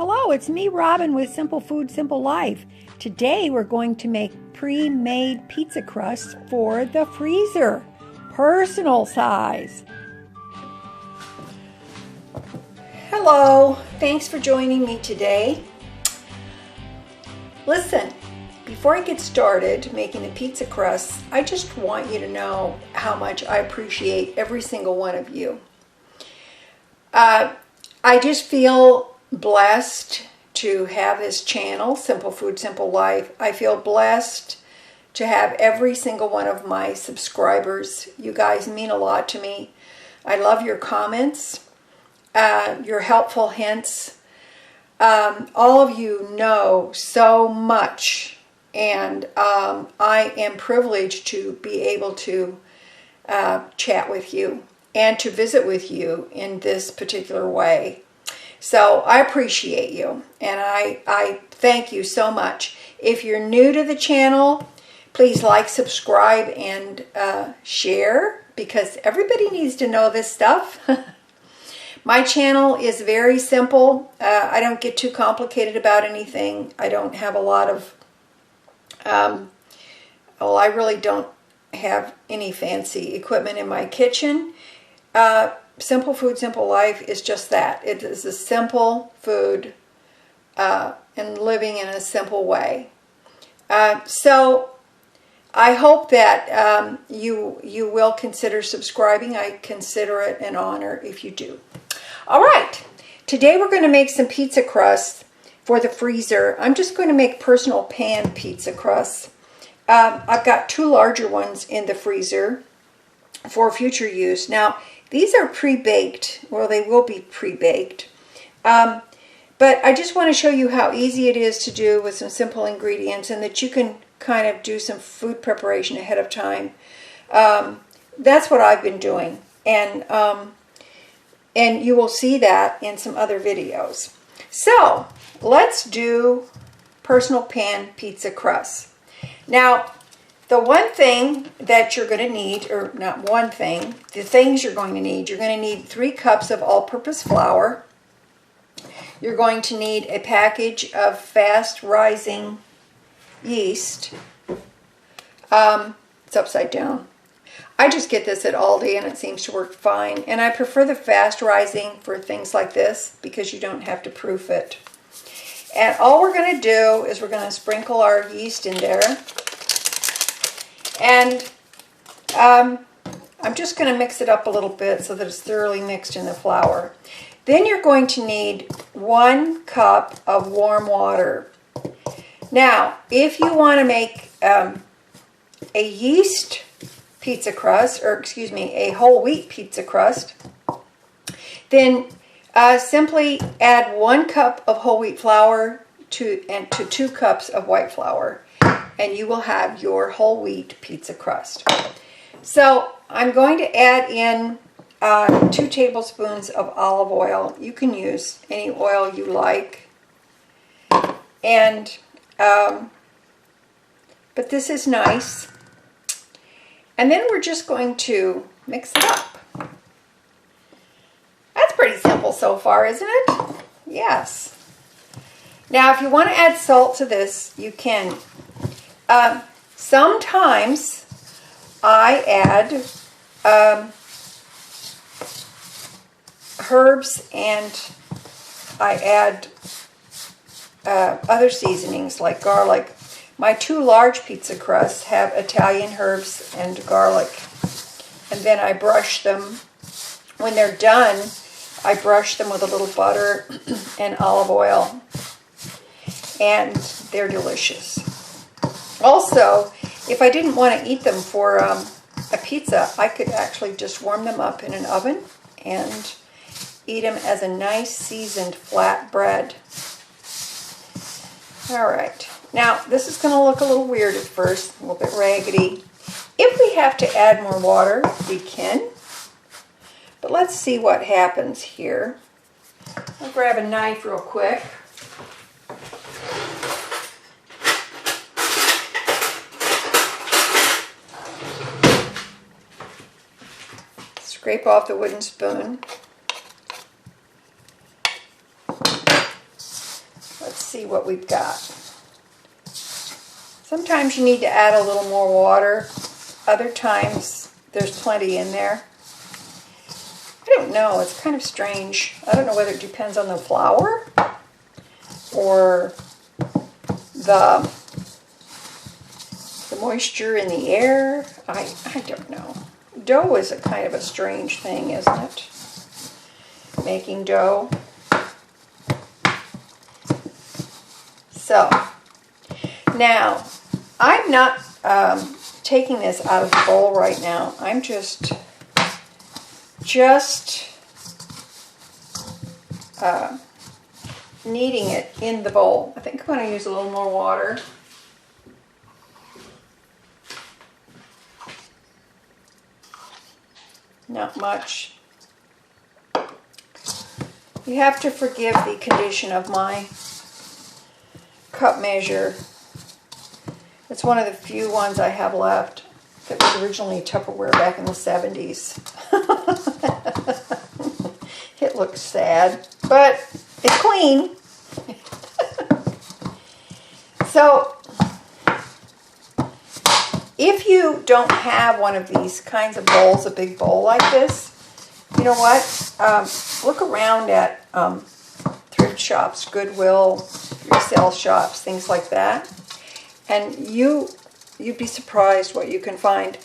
Hello, it's me, Robin, with Simple Food, Simple Life. Today we're going to make pre-made pizza crusts for the freezer, personal size. Hello, thanks for joining me today. Listen, before I get started making the pizza crusts, I just want you to know how much I appreciate every single one of you. I just feel blessed to have this channel, Simple Food, Simple Life. I feel blessed to have every single one of my subscribers. You guys mean a lot to me. I love your comments, your helpful hints. All of you know so much, and I am privileged to be able to chat with you and to visit with you in this particular way. So I appreciate you, and I thank you so much. If you're new to the channel, please like, subscribe, and share, because everybody needs to know this stuff. My channel is very simple. I don't get too complicated about anything. I don't have a lot of, well, I really don't have any fancy equipment in my kitchen. Simple Food, Simple Life is just that. It is a simple food and living in a simple way. So I hope that you will consider subscribing. I consider it an honor if you do. All right, today we're going to make some pizza crusts for the freezer. I'm just going to make personal pan pizza crusts. I've got two larger ones in the freezer for future use. Now, these are pre-baked. Well, they will be pre-baked. But I just want to show you how easy it is to do with some simple ingredients, and that you can kind of do some food preparation ahead of time. That's what I've been doing. And you will see that in some other videos. So, let's do personal pan pizza crusts. Now, the one thing that you're going to need, or not one thing, the things you're going to need 3 cups of all-purpose flour. You're going to need a package of fast-rising yeast. It's upside down. I just get this at Aldi and it seems to work fine. And I prefer the fast-rising for things like this because you don't have to proof it. And all we're going to do is we're going to sprinkle our yeast in there. And I'm just going to mix it up a little bit so that it's thoroughly mixed in the flour. Then you're going to need 1 cup of warm water. Now, if you want to make a yeast pizza crust, or excuse me, a whole wheat pizza crust, then simply add 1 cup of whole wheat flour to 2 cups of white flour, and you will have your whole wheat pizza crust. So I'm going to add in 2 tablespoons of olive oil. You can use any oil you like, and but this is nice. And then we're just going to mix it up. That's pretty simple so far, isn't it? Yes. Now, if you want to add salt to this, you can. Sometimes I add herbs, and I add other seasonings like garlic. My 2 large pizza crusts have Italian herbs and garlic. And then I brush them. When they're done, I brush them with a little butter and olive oil. And they're delicious. Also, if I didn't want to eat them for a pizza, I could actually just warm them up in an oven and eat them as a nice seasoned flat bread. All right. Now, this is going to look a little weird at first, a little bit raggedy. If we have to add more water, we can. But let's see what happens here. I'll grab a knife real quick. Scrape off the wooden spoon. Let's see what we've got. Sometimes you need to add a little more water. Other times there's plenty in there. I don't know. It's kind of strange. I don't know whether it depends on the flour or the moisture in the air. I don't know. Dough is a kind of a strange thing, isn't it? Making dough. So, now, I'm not taking this out of the bowl right now. I'm just kneading it in the bowl. I think I'm going to use a little more water. Not much. You have to forgive the condition of my cup measure. It's one of the few ones I have left that was originally Tupperware back in the 70s. It looks sad, but it's clean. So, if you don't have one of these kinds of bowls, a big bowl like this, you know what? Look around at thrift shops, Goodwill, resale shops, things like that, and you'd be surprised what you can find.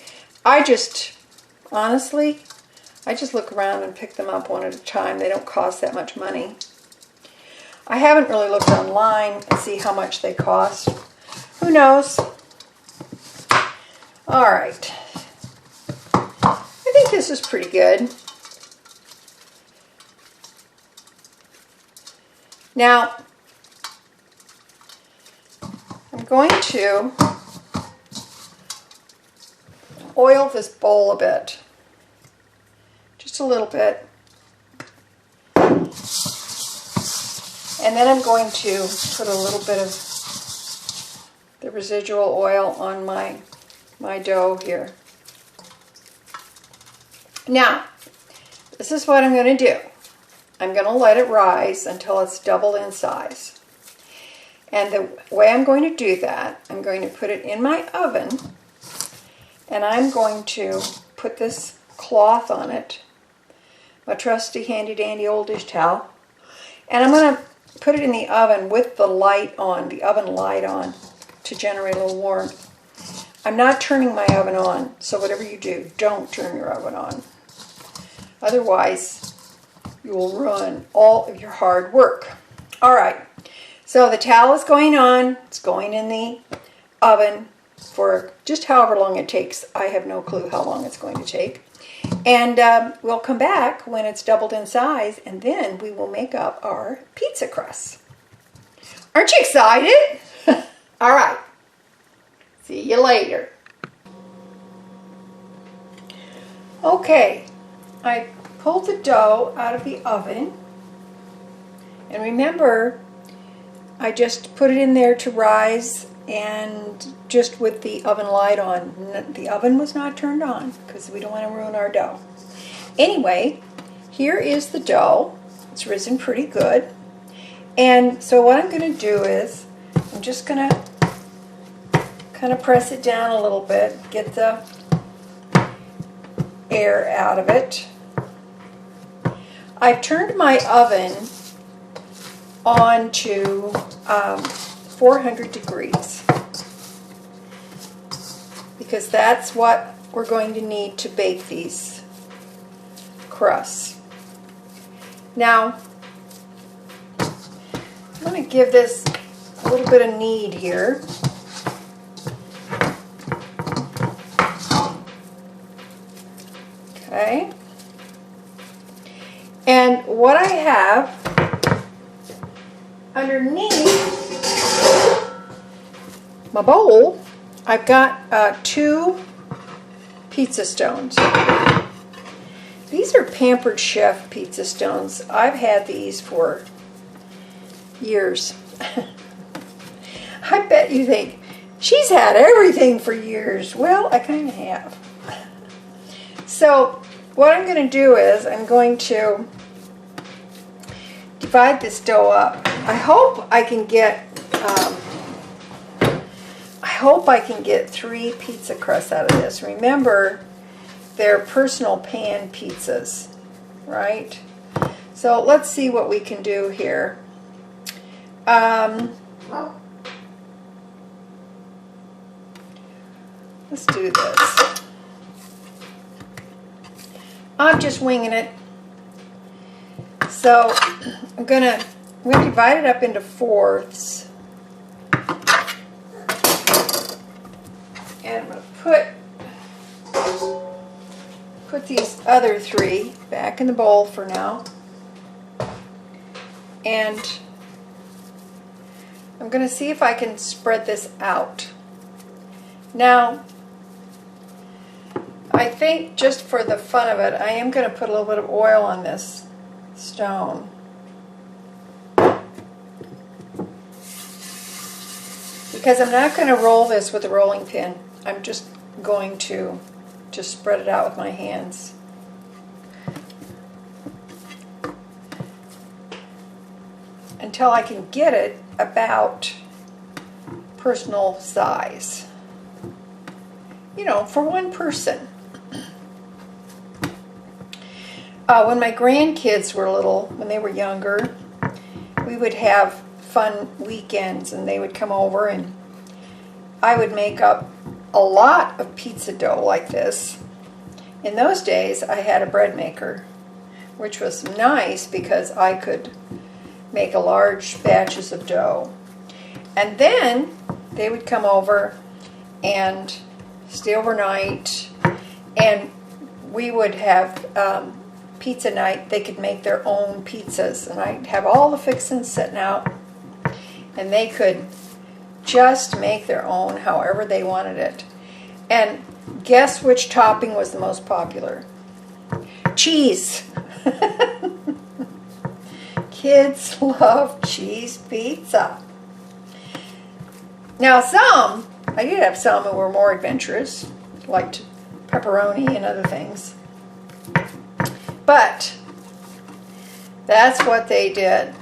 Honestly, I just look around and pick them up one at a time. They don't cost that much money. I haven't really looked online and see how much they cost. Who knows? All right. I think this is pretty good. Now, I'm going to oil this bowl a bit. Just a little bit. And then I'm going to put a little bit of the residual oil on my dough here. Now, this is what I'm going to do. I'm going to let it rise until it's doubled in size. And the way I'm going to do that, I'm going to put it in my oven, and I'm going to put this cloth on it, my trusty handy dandy old dish towel, and I'm going to put it in the oven with the light on, the oven light on, to generate a little warmth. I'm not turning my oven on, so whatever you do, don't turn your oven on. Otherwise, you will ruin all of your hard work. All right, so the towel is going on. It's going in the oven for just however long it takes. I have no clue how long it's going to take. And we'll come back when it's doubled in size, and then we will make up our pizza crust. Aren't you excited? All right. See you later. Okay, I pulled the dough out of the oven. And remember, I just put it in there to rise, and just with the oven light on. The oven was not turned on because we don't want to ruin our dough. Anyway, here is the dough. It's risen pretty good. And so what I'm going to do is I'm just going to kind of press it down a little bit, get the air out of it. I've turned my oven on to 400 degrees because that's what we're going to need to bake these crusts. Now, I'm going to give this a little bit of knead here. Okay. And what I have underneath my bowl, I've got 2 pizza stones. These are Pampered Chef pizza stones. I've had these for years. I bet you think, she's had everything for years. Well, I kind of have. So what I'm going to do is I'm going to divide divide this dough up. I hope I can get 3 pizza crusts out of this. Remember, they're personal pan pizzas, right? So let's see what we can do here. Let's do this. I'm just winging it. So I'm gonna divide it up into fourths. And I'm gonna put these other 3 back in the bowl for now. And I'm gonna see if I can spread this out. Now, I think just for the fun of it, I am going to put a little bit of oil on this stone. Because I'm not going to roll this with a rolling pin. I'm just going to just spread it out with my hands. Until I can get it about personal size. You know, for one person. When my grandkids were little, when they were younger, we would have fun weekends and they would come over and I would make up a lot of pizza dough like this. In those days, I had a bread maker, which was nice because I could make a large batches of dough. And then they would come over and stay overnight, and we would have pizza night. They could make their own pizzas, and I'd have all the fixings sitting out, and they could just make their own however they wanted it. And guess which topping was the most popular? Cheese. Kids love cheese pizza. Now I did have some who were more adventurous, liked pepperoni and other things. But that's what they did.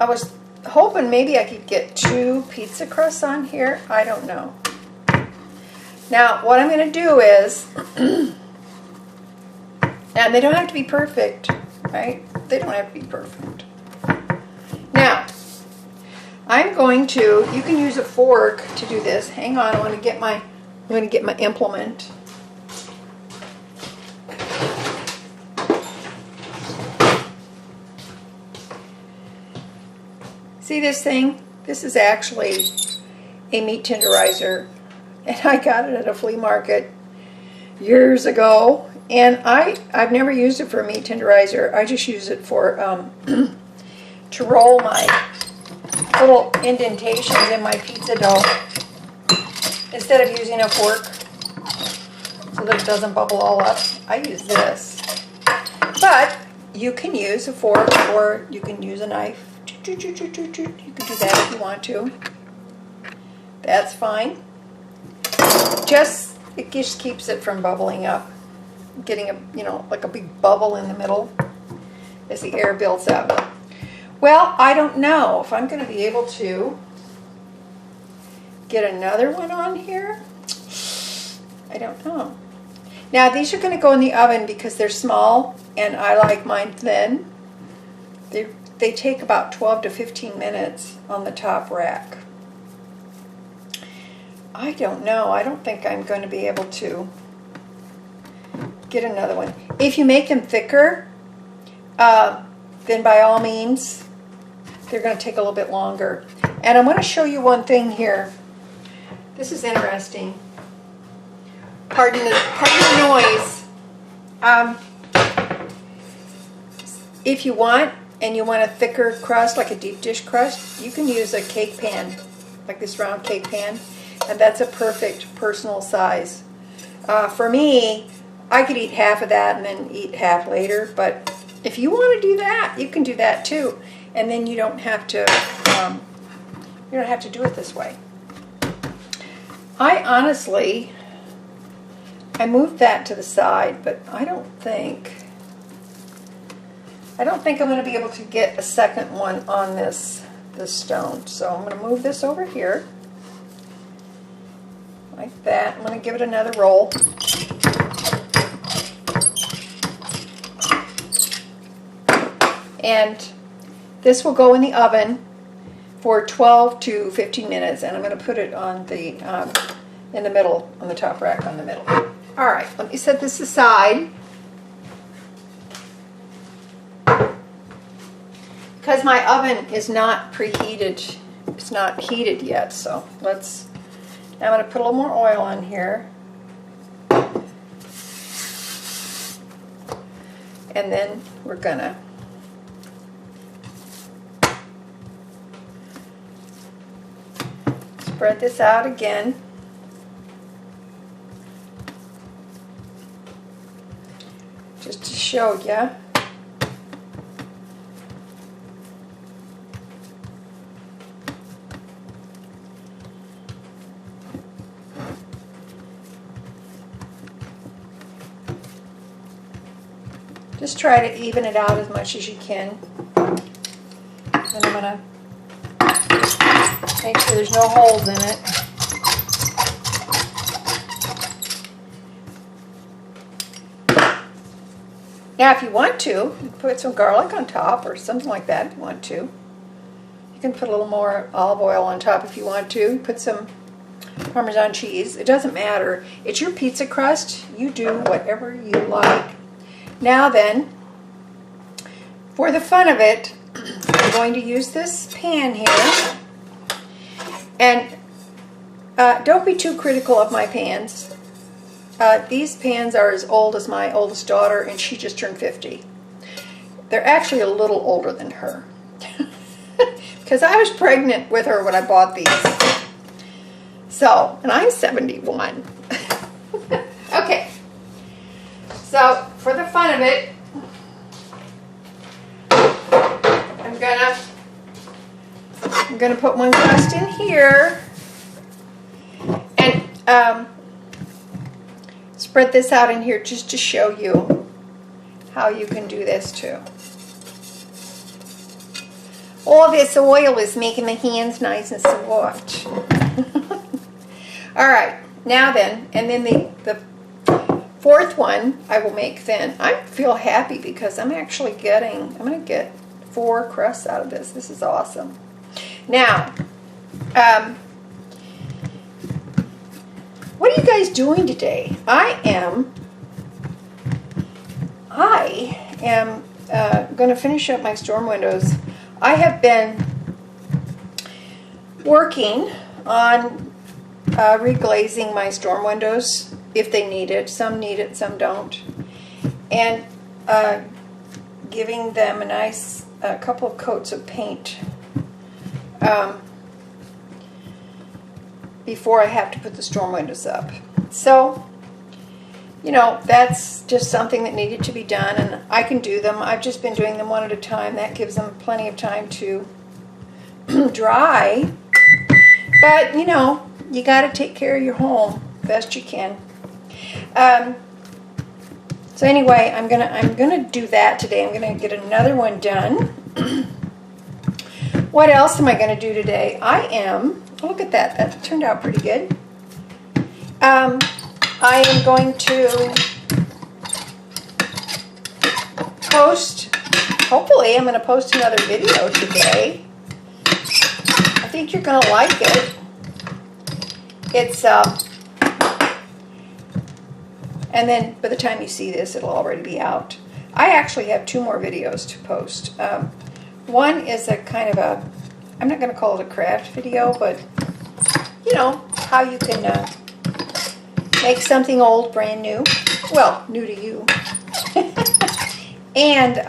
I was hoping maybe I could get 2 pizza crusts on here. I don't know. Now, what I'm going to do is, and they don't have to be perfect, right? They don't have to be perfect. Now, I'm going to, you can use a fork to do this. Hang on, I'm going to get my implement. See this thing? This is actually a meat tenderizer, and I got it at a flea market years ago. And I've never used it for a meat tenderizer. I just use it for to roll my little indentations in my pizza dough instead of using a fork so that it doesn't bubble all up. I use this. But you can use a fork or you can use a knife. You can do that if you want to. That's fine. It just keeps it from bubbling up, getting like a big bubble in the middle as the air builds up. Well, I don't know if I'm going to be able to get another one on here. I don't know. Now these are going to go in the oven because they're small and I like mine thin. They take about 12 to 15 minutes on the top rack. I don't know. I don't think I'm going to be able to get another one. If you make them thicker, then by all means, they're going to take a little bit longer. And I want to show you one thing here. This is interesting. Pardon the noise. If you want, and you want a thicker crust, like a deep dish crust, you can use a cake pan, like this round cake pan, and that's a perfect personal size. For me, I could eat half of that and then eat half later, but if you want to do that, you can do that too, and then you don't have to do it this way. I moved that to the side, but I I don't think I'm going to be able to get a second one on this stone. So I'm going to move this over here. Like that. I'm going to give it another roll. And this will go in the oven for 12 to 15 minutes, and I'm going to put it on the in the middle, on the top rack on the middle. All right, let me set this aside. Because my oven is not preheated, it's not heated yet, so now I'm going to put a little more oil on here. And then we're going to spread this out again. Just to show you. Just try to even it out as much as you can. And I'm going to make sure there's no holes in it. Now if you want to, put some garlic on top or something like that if you want to. You can put a little more olive oil on top if you want to. Put some Parmesan cheese. It doesn't matter. It's your pizza crust. You do whatever you like. Now then, for the fun of it, I'm going to use this pan here. And don't be too critical of my pans. These pans are as old as my oldest daughter, and she just turned 50. They're actually a little older than her. Because I was pregnant with her when I bought these. So, and I'm 71. Okay. So, for the fun of it, I'm gonna put one crust in here and spread this out in here just to show you how you can do this too. All this oil is making my hands nice and soft. All right, now then, and then the fourth one I will make then. I feel happy because I'm going to get 4 crusts out of this. This is awesome. Now, what are you guys doing today? I am going to finish up my storm windows. I have been working on reglazing my storm windows if they need it. Some need it, some don't. And giving them a nice couple of coats of paint before I have to put the storm windows up. So, you know, that's just something that needed to be done, and I can do them. I've just been doing them one at a time. That gives them plenty of time to dry. But, you know, you got to take care of your home best you can. So anyway, I'm gonna do that today. I'm gonna get another one done. What else am I gonna do today? Oh, look at that. That turned out pretty good. I am going to post. Hopefully, I'm gonna post another video today. I think you're gonna like it. It's and then by the time you see this, it'll already be out. I actually have 2 more videos to post. One is a kind of a, I'm not going to call it a craft video, but you know, how you can make something old brand new. Well, new to you. And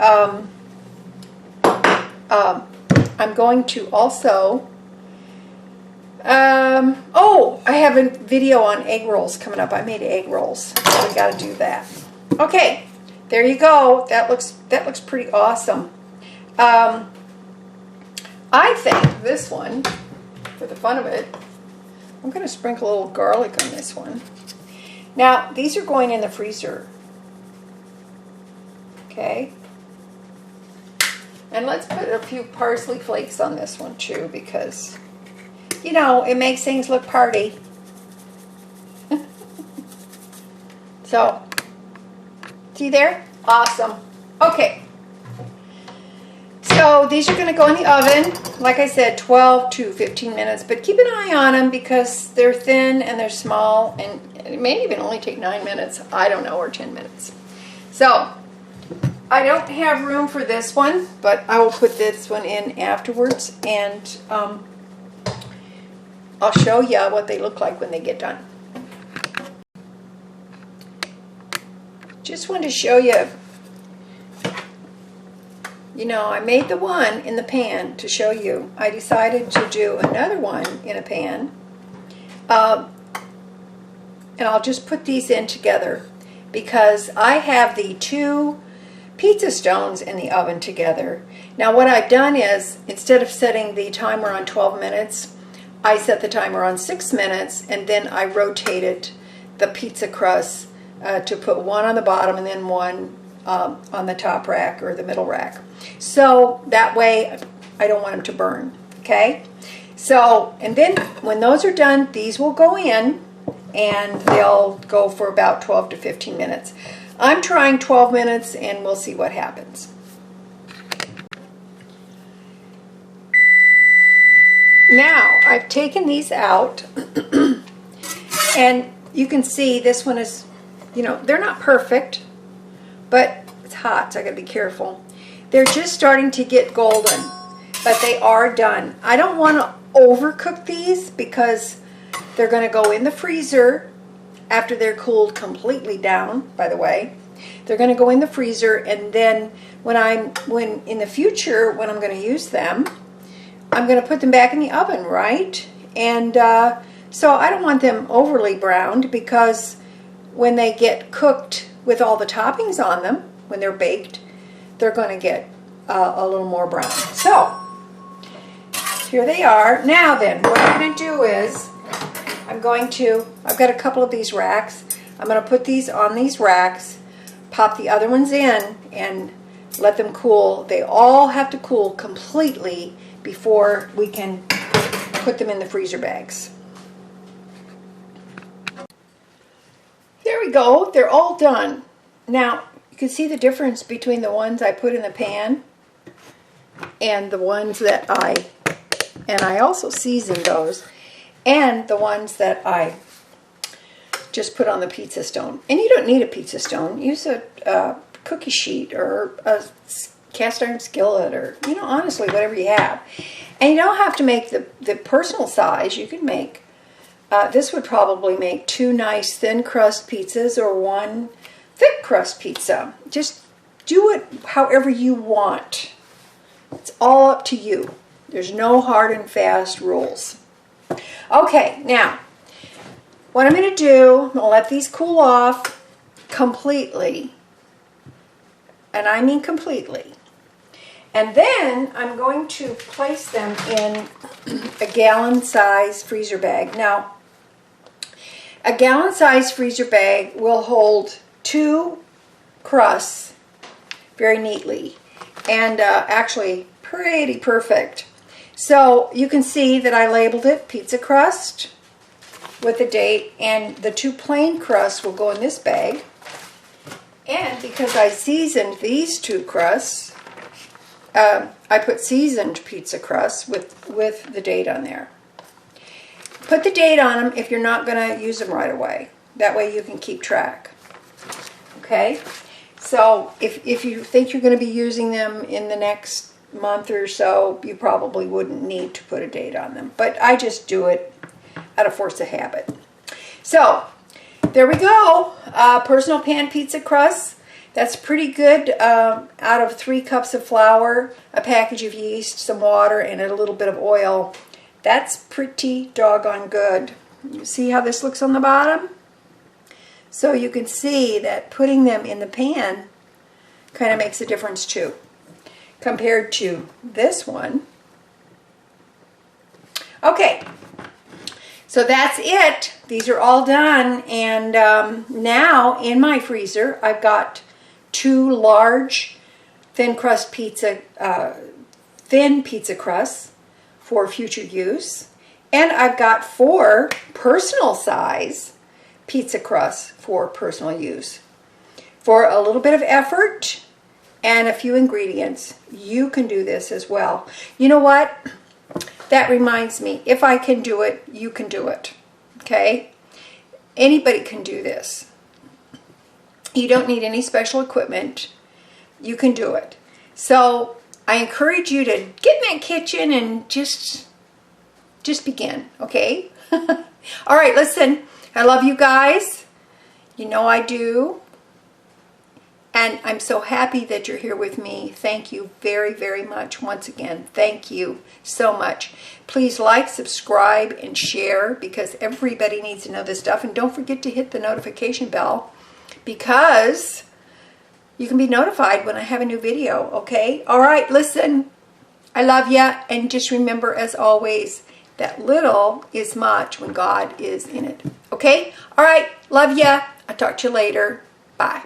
I'm going to also oh, I have a video on egg rolls coming up. I made egg rolls, so we got to do that. Okay, there you go. That looks pretty awesome. I think this one, for the fun of it, I'm going to sprinkle a little garlic on this one. Now, these are going in the freezer. Okay. And let's put a few parsley flakes on this one too, because, you know, it makes things look party. So, see there? Awesome. Okay. So these are going to go in the oven, like I said, 12 to 15 minutes. But keep an eye on them because they're thin and they're small, and it may even only take 9 minutes. I don't know, or 10 minutes. So I don't have room for this one, but I will put this one in afterwards, and I'll show you what they look like when they get done. Just wanted to show you, you know, I made the one in the pan to show you. I decided to do another one in a pan, and I'll just put these in together because I have the 2 pizza stones in the oven together. Now what I've done is, instead of setting the timer on 12 minutes, I set the timer on 6 minutes, and then I rotated the pizza crust to put one on the bottom and then one on the top rack or the middle rack. So that way I don't want them to burn, okay? So, and then when those are done, these will go in and they'll go for about 12 to 15 minutes. I'm trying 12 minutes and we'll see what happens. Now, I've taken these out and you can see this one is, you know, they're not perfect, but it's hot, so I gotta be careful. They're just starting to get golden, but they are done. I don't want to overcook these because they're going to go in the freezer after they're cooled completely down, by the way. They're going to go in the freezer, and then when in the future, when I'm going to use them, I'm going to put them back in the oven, right? And so I don't want them overly browned, because when they get cooked with all the toppings on them, when they're baked, they're going to get a little more brown. So here they are. Now then, what I'm going to do is I've got a couple of these racks. I'm going to put these on these racks, pop the other ones in, and let them cool. They all have to cool completely before we can put them in the freezer bags. There we go. They're all done. Now, you can see the difference between the ones I put in the pan and the ones that I also seasoned those, and the ones that I just put on the pizza stone. And you don't need a pizza stone. Use a cookie sheet or a cast iron skillet, or, you know, honestly, whatever you have. And you don't have to make the personal size. You can make, this would probably make 2 nice thin crust pizzas or 1 thick crust pizza. Just do it however you want. It's all up to you. There's no hard and fast rules. Okay, now, what I'm going to do, I'm going to let these cool off completely. And I mean completely. And then I'm going to place them in a gallon-size freezer bag. Now, a gallon-size freezer bag will hold 2 crusts very neatly, and actually pretty perfect. So you can see that I labeled it pizza crust with the date, and the 2 plain crusts will go in this bag. And because I seasoned these 2 crusts, I put seasoned pizza crusts with the date on there. Put the date on them if you're not going to use them right away. That way you can keep track. Okay? So if you think you're going to be using them in the next month or so, you probably wouldn't need to put a date on them. But I just do it out of force of habit. So there we go. Personal pan pizza crust. That's pretty good. Out of 3 cups of flour, a package of yeast, some water, and a little bit of oil. That's pretty doggone good. You see how this looks on the bottom? So you can see that putting them in the pan kind of makes a difference too, compared to this one. Okay, so that's it. These are all done, and now in my freezer I've got 2 large thin pizza crusts for future use. And I've got 4 personal size pizza crusts for personal use. For a little bit of effort and a few ingredients, you can do this as well. You know what? That reminds me, if I can do it, you can do it. Okay? Anybody can do this. You don't need any special equipment. You can do it. So I encourage you to get in that kitchen and just begin, okay? All right, listen, I love you guys. You know I do. And I'm so happy that you're here with me. Thank you very, very much. Once again, thank you so much. Please like, subscribe, and share, because everybody needs to know this stuff. And don't forget to hit the notification bell, because you can be notified when I have a new video, okay? All right, listen, I love ya. And just remember, as always, that little is much when God is in it, okay? All right, love ya. I'll talk to you later. Bye.